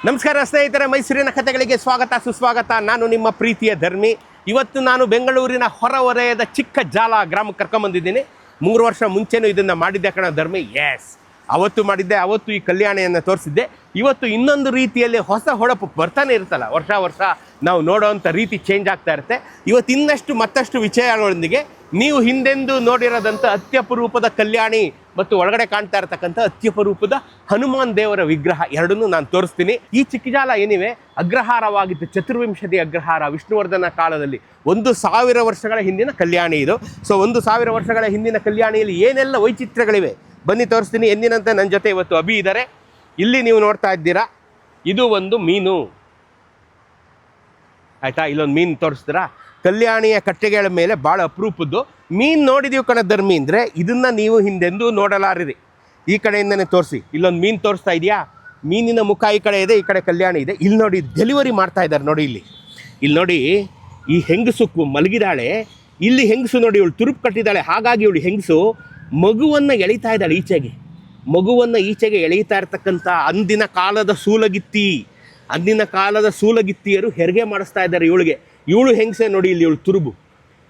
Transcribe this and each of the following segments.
ನಮಸ್ಕಾರ ಸ್ನೇಹಿತರೆ, ಮೈಸೂರಿನ ಕಥೆಗಳಿಗೆ ಸ್ವಾಗತ ಸುಸ್ವಾಗತ. ನಾನು ನಿಮ್ಮ ಪ್ರೀತಿಯ ಧರ್ಮಿ. ಇವತ್ತು ನಾನು ಬೆಂಗಳೂರಿನ ಹೊರವಲಯದ ಚಿಕ್ಕ ಜಾಲ ಗ್ರಾಮಕ್ಕೆ ಕರ್ಕೊಂಬಂದಿದ್ದೀನಿ. 3 ವರ್ಷ ಮುಂಚೆನೂ ಇದನ್ನು ಮಾಡಿದ್ದೆ ಕಣ ಧರ್ಮಿ. ಎಸ್, ಅವತ್ತು ಮಾಡಿದ್ದೆ, ಅವತ್ತು ಈ ಕಲ್ಯಾಣಿಯನ್ನು ತೋರಿಸಿದ್ದೆ. ಇವತ್ತು ಇನ್ನೊಂದು ರೀತಿಯಲ್ಲಿ ಹೊಸ ಹೊಳಪು ಬರ್ತಾನೆ ಇರ್ತಲ್ಲ, ವರ್ಷ ನಾವು ನೋಡೋವಂಥ ರೀತಿ ಚೇಂಜ್ ಆಗ್ತಾ ಇರುತ್ತೆ. ಇವತ್ತು ಇನ್ನಷ್ಟು ಮತ್ತಷ್ಟು ವಿಷಯಗಳೊಂದಿಗೆ ನೀವು ಹಿಂದೆಂದು ನೋಡಿರೋದಂಥ ಅತ್ಯಪರೂಪದ ಕಲ್ಯಾಣಿ ಮತ್ತು ಒಳಗಡೆ ಕಾಣ್ತಾ ಇರತಕ್ಕಂಥ ಅತ್ಯಪರೂಪದ ಹನುಮಾನ್ ದೇವರ ವಿಗ್ರಹ ಎರಡನ್ನೂ ನಾನು ತೋರಿಸ್ತೀನಿ. ಈ ಚಿಕ್ಕಜಾಲ ಏನಿವೆ ಅಗ್ರಹಾರವಾಗಿತ್ತು, ಚತುರ್ವಿಂಶತಿ ಅಗ್ರಹಾರ ವಿಷ್ಣುವರ್ಧನ ಕಾಲದಲ್ಲಿ 1000 ವರ್ಷಗಳ ಹಿಂದಿನ ಕಲ್ಯಾಣಿ ಇದು. ಸೊ 1000 ವರ್ಷಗಳ ಹಿಂದಿನ ಕಲ್ಯಾಣಿಯಲ್ಲಿ ಏನೆಲ್ಲ ವೈಚಿತ್ರ್ಯಗಳಿವೆ ಬನ್ನಿ ತೋರಿಸ್ತೀನಿ. ಎಂದಿನಂತೆ ನನ್ನ ಜೊತೆ ಇವತ್ತು ಅಭಿ ಇದ್ದಾರೆ. ಇಲ್ಲಿ ನೀವು ನೋಡ್ತಾ ಇದ್ದೀರಾ, ಇದು ಒಂದು ಮೀನು ಆಯಿತಾ. ಇಲ್ಲೊಂದು ಮೀನು ತೋರಿಸ್ತೀರಾ, ಕಲ್ಯಾಣಿಯ ಕಟ್ಟೆಗಳ ಮೇಲೆ ಭಾಳ ಅಪರೂಪದ್ದು ಮೀನು ನೋಡಿದೀವಿ ಕಣ ಧರ್ಮಿ. ಅಂದರೆ ಇದನ್ನು ನೀವು ಹಿಂದೆಂದೂ ನೋಡಲಾರಿರಿ. ಈ ಕಡೆಯಿಂದನೇ ತೋರಿಸಿ. ಇಲ್ಲೊಂದು ಮೀನು ತೋರಿಸ್ತಾ ಇದೆಯಾ, ಮೀನಿನ ಮುಖ ಈ ಕಡೆ ಇದೆ, ಈ ಕಡೆ ಕಲ್ಯಾಣಿ ಇದೆ. ಇಲ್ಲಿ ನೋಡಿ ಡೆಲಿವರಿ ಮಾಡ್ತಾ ಇದ್ದಾರೆ ನೋಡಿ. ಇಲ್ಲಿ ನೋಡಿ, ಈ ಹೆಂಗಸು ಮಲಗಿದಾಳೆ. ಇಲ್ಲಿ ಹೆಂಗಸು ನೋಡಿ, ಇವಳು ತುರುಪು ಕಟ್ಟಿದ್ದಾಳೆ. ಹಾಗಾಗಿ ಇವಳು ಹೆಂಗಸು ಮಗುವನ್ನು ಎಳಿತಾ ಇದ್ದಾಳೆ ಈಚೆಗೆ. ಮಗುವನ್ನು ಈಚೆಗೆ ಎಳೀತಾ ಇರ್ತಕ್ಕಂಥ ಅಂದಿನ ಕಾಲದ ಸೂಲಗಿತ್ತಿಯರು ಹೆರಿಗೆ ಮಾಡಿಸ್ತಾ ಇದ್ದಾರೆ ಇವಳಿಗೆ. ಇವಳು ಹೆಂಗಸೆ ನೋಡಿ, ಇಲ್ಲಿ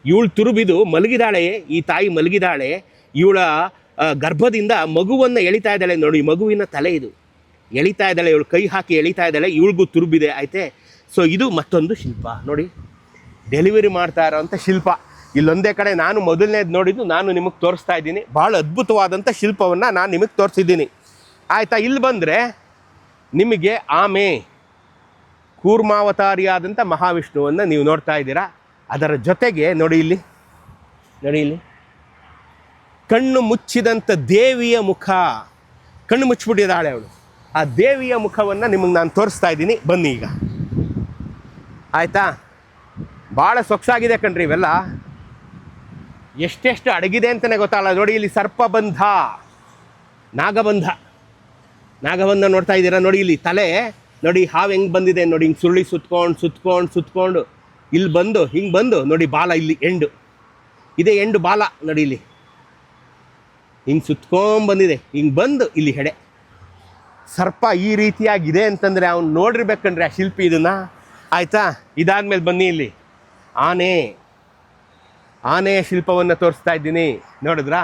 ಇವಳು ತುರುಬಿದು ಮಲಗಿದಾಳೆ. ಈ ತಾಯಿ ಮಲಗಿದಾಳೆ, ಇವಳ ಗರ್ಭದಿಂದ ಮಗುವನ್ನು ಎಳಿತಾ ಇದ್ದಾಳೆ ನೋಡಿ. ಮಗುವಿನ ತಲೆ ಇದು, ಎಳಿತಾ ಇದ್ದಾಳೆ ಇವಳು, ಕೈ ಹಾಕಿ ಎಳಿತಾ ಇದ್ದಾಳೆ. ಇವಳಿಗೂ ತುರುಬಿದೆ ಆಯ್ತೆ. ಸೊ ಇದು ಮತ್ತೊಂದು ಶಿಲ್ಪ ನೋಡಿ, ಡೆಲಿವರಿ ಮಾಡ್ತಾ ಇರೋವಂಥ ಶಿಲ್ಪ. ಇಲ್ಲೊಂದೇ ಕಡೆ ನಾನು ಮೊದಲನೇದು ನೋಡಿದ್ದು ನಾನು ನಿಮಗೆ ತೋರಿಸ್ತಾ ಇದ್ದೀನಿ. ಭಾಳ ಅದ್ಭುತವಾದಂಥ ಶಿಲ್ಪವನ್ನು ನಾನು ನಿಮಗೆ ತೋರಿಸಿದ್ದೀನಿ ಆಯಿತಾ. ಇಲ್ಲಿ ಬಂದರೆ ನಿಮಗೆ ಆಮೆ ಕೂರ್ಮಾವತಾರಿಯಾದಂಥ ಮಹಾವಿಷ್ಣುವನ್ನು ನೀವು ನೋಡ್ತಾ ಇದ್ದೀರಾ. ಅದರ ಜೊತೆಗೆ ನೋಡಿ ಇಲ್ಲಿ ಕಣ್ಣು ಮುಚ್ಚಿದಂಥ ದೇವಿಯ ಮುಖ, ಕಣ್ಣು ಮುಚ್ಚಿಬಿಟ್ಟಿದ್ದಾಳೆ ಅವಳು. ಆ ದೇವಿಯ ಮುಖವನ್ನು ನಿಮಗೆ ನಾನು ತೋರಿಸ್ತಾ ಇದ್ದೀನಿ ಬನ್ನಿ ಈಗ ಆಯಿತಾ. ಭಾಳ ಸೊಗಸಾಗಿದೆ ಕಣ್ರಿ ಇವೆಲ್ಲ. ಎಷ್ಟೆಷ್ಟು ಅಡಗಿದೆ ಅಂತಲೇ ಗೊತ್ತಾಗಲ್ಲ ನೋಡಿ. ಇಲ್ಲಿ ಸರ್ಪಬಂಧ, ನಾಗಬಂಧ ನೋಡ್ತಾ ಇದ್ದೀರಾ ನೋಡಿ. ಇಲ್ಲಿ ತಲೆ ನೋಡಿ, ಹಾವು ಹೆಂಗೆ ಬಂದಿದೆ ನೋಡಿ, ಹಿಂಗೆ ಸುರುಳಿ ಸುತ್ಕೊಂಡು ಇಲ್ಲಿ ಬಂದು ಹಿಂಗೆ ಬಂದು ನೋಡಿ, ಬಾಲ ಇಲ್ಲಿ ಇದೆ ಎಂಡು ಬಾಲ ನೋಡಿ. ಇಲ್ಲಿ ಹಿಂಗೆ ಸುತ್ಕೊಂಡ್ಬಂದಿದೆ, ಹಿಂಗೆ ಬಂದು ಇಲ್ಲಿ ಹೆಡೆ. ಸರ್ಪ ಈ ರೀತಿಯಾಗಿದೆ ಅಂತಂದರೆ ಅವ್ನು ನೋಡಿರ್ಬೇಕಂದ್ರೆ ಆ ಶಿಲ್ಪಿ ಇದನ್ನು ಆಯಿತಾ. ಇದಾದಮೇಲೆ ಬನ್ನಿ, ಇಲ್ಲಿ ಆನೆಯ ಶಿಲ್ಪವನ್ನು ತೋರಿಸ್ತಾ ಇದ್ದೀನಿ. ನೋಡಿದ್ರಾ,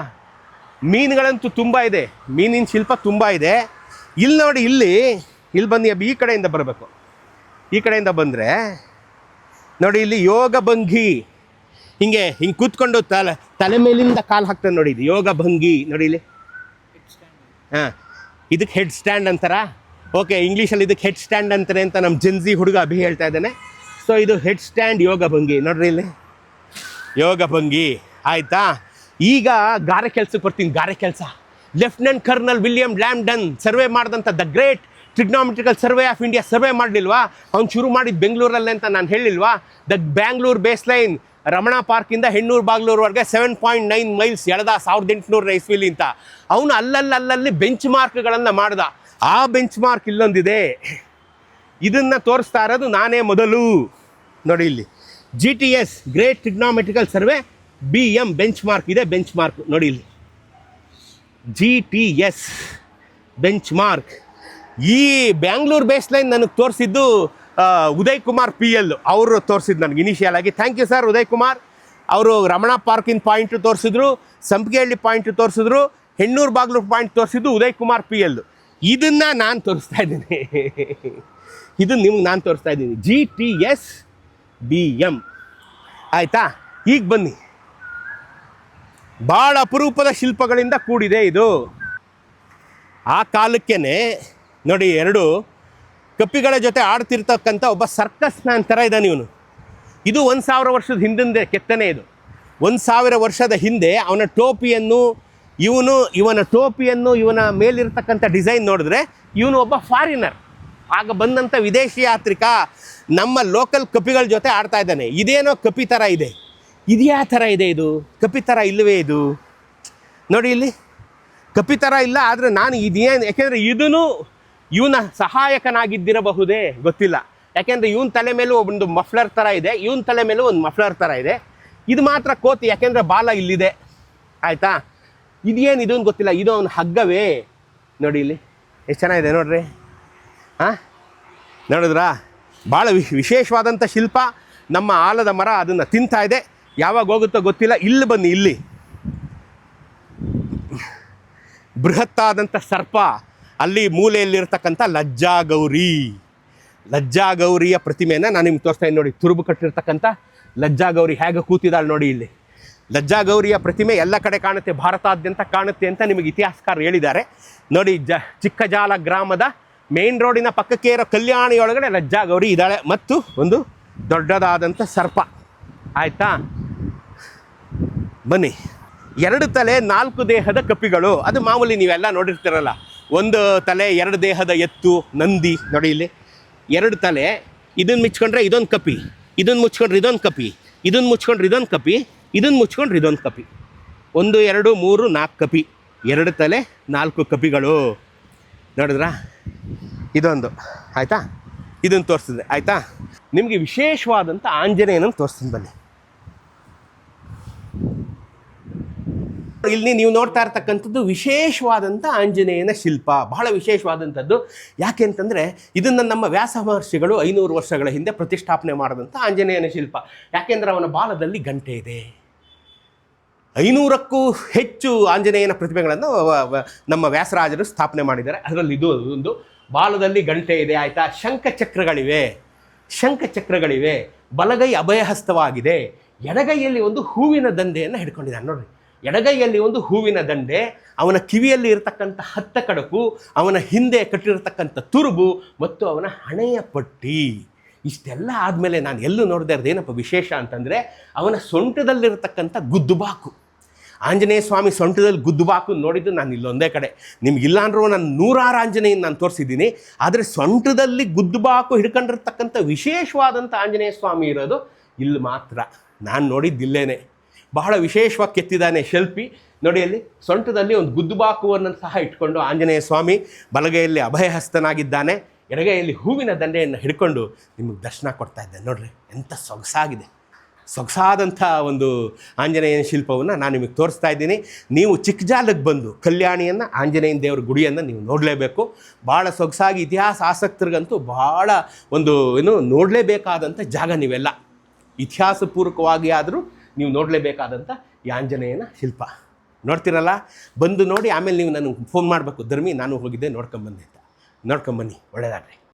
ಮೀನುಗಳಂತೂ ತುಂಬ ಇದೆ, ಮೀನಿನ ಶಿಲ್ಪ ತುಂಬ ಇದೆ. ಇಲ್ಲಿ ನೋಡಿ, ಇಲ್ಲಿ ಬನ್ನಿ ಅಬ್ಬಿ, ಈ ಕಡೆಯಿಂದ ಬರಬೇಕು. ಈ ಕಡೆಯಿಂದ ಬಂದರೆ ನೋಡಿ, ಇಲ್ಲಿ ಯೋಗ ಭಂಗಿ, ಹಿಂಗೆ ಕೂತ್ಕೊಂಡು ತಲೆ ಮೇಲಿಂದ ಕಾಲು ಹಾಕ್ತಾನೆ ನೋಡಿ. ಇದು ಯೋಗ ಭಂಗಿ ನೋಡಿ. ಇಲ್ಲಿ ಹಾಂ, ಇದಕ್ಕೆ ಹೆಡ್ ಸ್ಟ್ಯಾಂಡ್ ಅಂತಾರ. ಓಕೆ, ಇಂಗ್ಲೀಷಲ್ಲಿ ಇದಕ್ಕೆ ಹೆಡ್ ಸ್ಟ್ಯಾಂಡ್ ಅಂತಾರೆ ಅಂತ ನಮ್ಮ ಜೆನ್ಜಿ ಹುಡುಗ ಅಭಿ ಹೇಳ್ತಾ ಇದ್ದಾನೆ. ಸೊ ಇದು ಹೆಡ್ ಸ್ಟ್ಯಾಂಡ್ ಯೋಗ ಭಂಗಿ ನೋಡ್ರಿ, ಇಲ್ಲಿ ಯೋಗ ಭಂಗಿ ಆಯಿತಾ. ಈಗ ಗಾರೆ ಕೆಲಸಕ್ಕೆ ಬರ್ತೀನಿ. ಗಾರೆ ಕೆಲಸ lieutenant colonel William Lambton survey ಮಾಡಿದಂಥ the great trigonometrical survey of India survey ಮಾಡಲಿಲ್ವಾ, ಅವ್ನು ಶುರು ಮಾಡಿದ್ದು ಬೆಂಗಳೂರಲ್ಲಿ ಅಂತ ನಾನು ಹೇಳಿಲ್ವಾ. ದ ಬ್ಯಾಂಗ್ಳೂರ್ ಬೇಸ್ ಲೈನ್ ರಮಣ ಪಾರ್ಕಿಂದ ಹೆಣ್ಣೂರು ಬಾಗ್ಲೂರ್ವರೆಗೆ 7.9 ಮೈಲ್ಸ್ ಎಳೆದ 1800 ಇಸ್ವಿಲಿ ಅಂತ. ಅವನು ಅಲ್ಲಲ್ಲಿ ಬೆಂಚ್ ಮಾರ್ಕ್ಗಳನ್ನು ಮಾಡ್ದ. ಆ ಬೆಂಚ್ ಮಾರ್ಕ್ ಇಲ್ಲೊಂದಿದೆ, ಇದನ್ನು ತೋರಿಸ್ತಾ ಇರೋದು ನಾನೇ ಮೊದಲು ನೋಡಿ. ಇಲ್ಲಿ GTS great trigonometrical survey BM bench mark ಇದೆ. ಬೆಂಚ್ ಮಾರ್ಕ್ ನೋಡಿ, ಇಲ್ಲಿ GTS ಬೆಂಚ್ ಮಾರ್ಕ್. ಈ ಬ್ಯಾಂಗ್ಳೂರ್ ಬೇಸ್ ಲೈನ್ ನನಗೆ ತೋರಿಸಿದ್ದು ಉದಯ್ ಕುಮಾರ್ PL ಅವರು ತೋರಿಸಿದ್ದು ನನಗೆ ಇನಿಷಿಯಲ್ ಆಗಿ. Thank you sir Uday Kumar. ಅವರು ರಮಣ ಪಾರ್ಕಿನ ಪಾಯಿಂಟ್ ತೋರಿಸಿದ್ರು, ಸಂಪಿಗೆಹಳ್ಳಿ ಪಾಯಿಂಟ್ ತೋರಿಸಿದ್ರು, ಹೆಣ್ಣೂರು ಬಾಗ್ಲೂರು ಪಾಯಿಂಟ್ ತೋರಿಸಿದ್ದು ಉದಯ್ ಕುಮಾರ್ PL. ಇದನ್ನು ನಾನು ತೋರಿಸ್ತಾ ಇದ್ದೀನಿ, ಇದನ್ನು ನಿಮ್ಗೆ ನಾನು ತೋರಿಸ್ತಾ ಇದ್ದೀನಿ. GTS BM ಆಯಿತಾ. ಈಗ ಬನ್ನಿ, ಭಾಳ ಅಪರೂಪದ ಶಿಲ್ಪಗಳಿಂದ ಕೂಡಿದೆ ಇದು. ಆ ಕಾಲಕ್ಕೇ ನೋಡಿ, 2 ಕಪ್ಪಿಗಳ ಜೊತೆ ಆಡ್ತಿರ್ತಕ್ಕಂಥ ಒಬ್ಬ ಸರ್ಕಸ್ ಮ್ಯಾನ್ ಥರ ಇದ್ದಾನೆ ಇವನು. ಇದು 1000 ವರ್ಷದ ಹಿಂದಿಂದ ಕೆತ್ತನೆ. ಇದು 1000 ವರ್ಷದ ಹಿಂದೆ ಅವನ ಟೋಪಿಯನ್ನು, ಇವನ ಮೇಲಿರ್ತಕ್ಕಂಥ ಡಿಸೈನ್ ನೋಡಿದ್ರೆ ಇವನು ಒಬ್ಬ ಫಾರಿನರ್, ಆಗ ಬಂದಂಥ ವಿದೇಶಿ ಯಾತ್ರಿಕ ನಮ್ಮ ಲೋಕಲ್ ಕಪಿಗಳ ಜೊತೆ ಆಡ್ತಾ ಇದ್ದಾನೆ. ಇದೇನೋ ಕಪಿ ಥರ ಇದೆ. ಇದು ಯಾವ ಥರ ಇದೆ? ಇದು ಕಪಿ ಥರ ಇಲ್ಲವೇ? ಇದು ನೋಡಿ, ಇಲ್ಲಿ ಕಪಿ ಥರ ಇಲ್ಲ. ಆದರೆ ನಾನು ಇದೇನು, ಯಾಕೆಂದರೆ ಇವನ ಸಹಾಯಕನಾಗಿದ್ದಿರಬಹುದೇ ಗೊತ್ತಿಲ್ಲ. ಯಾಕೆಂದರೆ ಇವನ ತಲೆ ಮೇಲೂ ಒಂದು ಮಫ್ಲರ್ ಥರ ಇದೆ, ಇವನ ತಲೆ ಮೇಲೂ ಒಂದು ಮಫ್ಲರ್ ಥರ ಇದೆ. ಇದು ಮಾತ್ರ ಕೋತಿ, ಯಾಕೆಂದರೆ ಬಾಲ ಇಲ್ಲಿದೆ ಆಯಿತಾ. ಇದೇನು ಗೊತ್ತಿಲ್ಲ. ಇದು ಅವನ ಹಗ್ಗವೇ ನೋಡಿ, ಇಲ್ಲಿ ಎಷ್ಟು ಚೆನ್ನಾಗಿದೆ ನೋಡ್ರಿ. ಹಾಂ, ನೋಡಿದ್ರಾ, ಭಾಳ ವಿಶೇಷವಾದಂಥ ಶಿಲ್ಪ. ನಮ್ಮ ಆಲದ ಮರ ಅದನ್ನು ತಿಂತಾ ಇದೆ, ಯಾವಾಗ ಹೋಗುತ್ತೋ ಗೊತ್ತಿಲ್ಲ. ಇಲ್ಲಿ ಬನ್ನಿ, ಇಲ್ಲಿ ಬೃಹತ್ತಾದಂಥ ಸರ್ಪ, ಅಲ್ಲಿ ಮೂಲೆಯಲ್ಲಿರ್ತಕ್ಕಂಥ ಲಜ್ಜಾಗೌರಿಯ ಪ್ರತಿಮೆಯನ್ನು ನಾನು ನಿಮ್ಗೆ ತೋರಿಸ್ತಾ ಇದ್ದೀನಿ ನೋಡಿ. ತುರುಬು ಕಟ್ಟಿರ್ತಕ್ಕಂಥ ಲಜ್ಜಾಗೌರಿ ಹೇಗೆ ಕೂತಿದ್ದಾಳೆ ನೋಡಿ. ಇಲ್ಲಿ ಲಜ್ಜಾಗೌರಿಯ ಪ್ರತಿಮೆ ಎಲ್ಲ ಕಡೆ ಕಾಣುತ್ತೆ, ಭಾರತಾದ್ಯಂತ ಕಾಣುತ್ತೆ ಅಂತ ನಿಮಗೆ ಇತಿಹಾಸಕಾರ ಹೇಳಿದ್ದಾರೆ ನೋಡಿ. ಚಿಕ್ಕಜಾಲ ಗ್ರಾಮದ ಮೇನ್ ರೋಡಿನ ಪಕ್ಕಕ್ಕೆ ಇರೋ ಕಲ್ಯಾಣಿಯೊಳಗಡೆ ಲಜ್ಜಾಗೌರಿ ಇದ್ದಾಳೆ, ಮತ್ತು ಒಂದು ದೊಡ್ಡದಾದಂಥ ಸರ್ಪ. ಆಯಿತಾ, ಬನ್ನಿ. 2 ತಲೆ 4 ದೇಹದ ಕಪಿಗಳು, ಅದು ಮಾಮೂಲಿ ನೀವೆಲ್ಲ ನೋಡಿರ್ತೀರಲ್ಲ. 1 ತಲೆ 2 ದೇಹದ ಎತ್ತು, ನಂದಿ. ನೋಡಿ ಇಲ್ಲಿ 2 ತಲೆ, ಇದನ್ನು ಮುಚ್ಕೊಂಡ್ರೆ ಇದೊಂದು ಕಪಿ, ಇದನ್ನು ಮುಚ್ಕೊಂಡ್ರೆ ಇದೊಂದು ಕಪಿ, ಇದನ್ನು ಮುಚ್ಕೊಂಡ್ರೆ ಇದೊಂದು ಕಪಿ, ಇದನ್ನು ಮುಚ್ಕೊಂಡ್ರೆ ಇದೊಂದು ಕಪಿ. 1 2 3 4 ಕಪಿ, 2 ತಲೆ 4 ಕಪಿಗಳು. ನೋಡಿದ್ರಾ, ಇದೊಂದು ಆಯಿತಾ, ಇದನ್ನು ತೋರಿಸಿದೆ. ಆಯಿತಾ, ನಿಮಗೆ ವಿಶೇಷವಾದಂಥ ಆಂಜನೇಯನನ್ನು ತೋರಿಸ್ತೀನಿ ಬನ್ನಿ. ಇಲ್ಲಿ ನೀವು ನೋಡ್ತಾ ಇರ್ತಕ್ಕಂಥದ್ದು ವಿಶೇಷವಾದಂಥ ಆಂಜನೇಯನ ಶಿಲ್ಪ, ಬಹಳ ವಿಶೇಷವಾದಂಥದ್ದು. ಯಾಕೆ ಅಂತಂದರೆ ಇದನ್ನು ನಮ್ಮ ವ್ಯಾಸ ಮಹರ್ಷಿಗಳು 500 ವರ್ಷಗಳ ಹಿಂದೆ ಪ್ರತಿಷ್ಠಾಪನೆ ಮಾಡಿದಂಥ ಆಂಜನೇಯನ ಶಿಲ್ಪ. ಯಾಕೆಂದರೆ ಅವನ ಬಾಲದಲ್ಲಿ ಗಂಟೆ ಇದೆ. 500ಕ್ಕೂ ಹೆಚ್ಚು ಆಂಜನೇಯನ ಪ್ರತಿಮೆಗಳನ್ನು ನಮ್ಮ ವ್ಯಾಸರಾಜರು ಸ್ಥಾಪನೆ ಮಾಡಿದ್ದಾರೆ. ಅದರಲ್ಲಿ ಇದು ಒಂದು ಬಾಲದಲ್ಲಿ ಗಂಟೆ ಇದೆ. ಆಯಿತಾ, ಶಂಖಚಕ್ರಗಳಿವೆ, ಬಲಗೈ ಅಭಯಹಸ್ತವಾಗಿದೆ, ಎಡಗೈಯಲ್ಲಿ ಒಂದು ಹೂವಿನ ದಂಡೆಯನ್ನು ಹಿಡ್ಕೊಂಡಿದ್ದಾನೆ ನೋಡ್ರಿ. ಎಡಗೈಯಲ್ಲಿ ಒಂದು ಹೂವಿನ ದಂಡೆ, ಅವನ ಕಿವಿಯಲ್ಲಿ ಇರತಕ್ಕಂಥ 10 ಕಡಕು, ಅವನ ಹಿಂದೆ ಕಟ್ಟಿರತಕ್ಕಂಥ ತುರುಬು ಮತ್ತು ಅವನ ಹಣೆಯ ಪಟ್ಟಿ. ಇಷ್ಟೆಲ್ಲ ಆದಮೇಲೆ ನಾನು ಎಲ್ಲೂ ನೋಡಿದೆ ಏನಪ್ಪ ವಿಶೇಷ ಅಂತಂದರೆ ಅವನ ಸೊಂಟದಲ್ಲಿರತಕ್ಕಂಥ ಗುದ್ದುಬಾಕು. ಆಂಜನೇಯ ಸ್ವಾಮಿ ಸೊಂಟದಲ್ಲಿ ಗುದ್ದುಬಾಕು ನೋಡಿದ್ದು ನಾನು ಇಲ್ಲೊಂದೇ ಕಡೆ. ನಿಮಗಿಲ್ಲ ಅಂದ್ರೂ ನಾನು 100 ಆಂಜನೇಯನ ನಾನು ತೋರಿಸಿದ್ದೀನಿ. ಆದರೆ ಸೊಂಟದಲ್ಲಿ ಗುದ್ದುಬಾಕು ಹಿಡ್ಕೊಂಡಿರ್ತಕ್ಕಂಥ ವಿಶೇಷವಾದಂಥ ಆಂಜನೇಯ ಸ್ವಾಮಿ ಇರೋದು ಇಲ್ಲಿ ಮಾತ್ರ. ನಾನು ನೋಡಿದ್ದಿಲ್ಲೇನೆ. ಬಹಳ ವಿಶೇಷವಾಗಿ ಕೆತ್ತಿದ್ದಾನೆ ಶಿಲ್ಪಿ ನೋಡಿ. ಅಲ್ಲಿ ಸೊಂಟದಲ್ಲಿ ಒಂದು ಗುದ್ದುಬಾಕುವನ್ನು ಸಹ ಇಟ್ಕೊಂಡು ಆಂಜನೇಯ ಸ್ವಾಮಿ ಬಲಗೈಯಲ್ಲಿ ಅಭಯಹಸ್ತನಾಗಿದ್ದಾನೆ, ಎಡಗೈಯಲ್ಲಿ ಹೂವಿನ ದಂಡೆಯನ್ನು ಹಿಡ್ಕೊಂಡು ನಿಮಗೆ ದರ್ಶನ ಕೊಡ್ತಾ ಇದ್ದಾನೆ ನೋಡ್ರಿ. ಎಂಥ ಸೊಗಸಾದಂಥ ಒಂದು ಆಂಜನೇಯನ ಶಿಲ್ಪವನ್ನು ನಾನು ನಿಮಗೆ ತೋರಿಸ್ತಾ ಇದ್ದೀನಿ. ನೀವು ಚಿಕ್ಕಜಾಲಕ್ಕೆ ಬಂದು ಕಲ್ಯಾಣಿಯನ್ನು, ಆಂಜನೇಯನ ದೇವರ ಗುಡಿಯನ್ನು ನೀವು ನೋಡಲೇಬೇಕು. ಭಾಳ ಸೊಗಸಾಗಿ, ಇತಿಹಾಸ ಆಸಕ್ತರಿಗಂತೂ ಭಾಳ ಒಂದು ನೋಡಲೇಬೇಕಾದಂಥ ಜಾಗ. ನೀವೆಲ್ಲ ಇತಿಹಾಸಪೂರ್ವಕವಾಗಿ ಆದರೂ ನೀವು ನೋಡಲೇಬೇಕಾದಂಥ ಈ ಆಂಜನೇಯನ ಶಿಲ್ಪ ನೋಡ್ತಿರಲ್ಲ. ಬಂದು ನೋಡಿ, ಆಮೇಲೆ ನೀವು ನನಗೆ ಫೋನ್ ಮಾಡಬೇಕು, ಧರ್ಮಿ ನಾನು ಹೋಗಿದ್ದೆ ನೋಡ್ಕೊಂಬಂದೆ ಅಂತ. ನೋಡ್ಕೊಂಬನ್ನಿ, ಒಳ್ಳೆಯದಾಗಲಿ.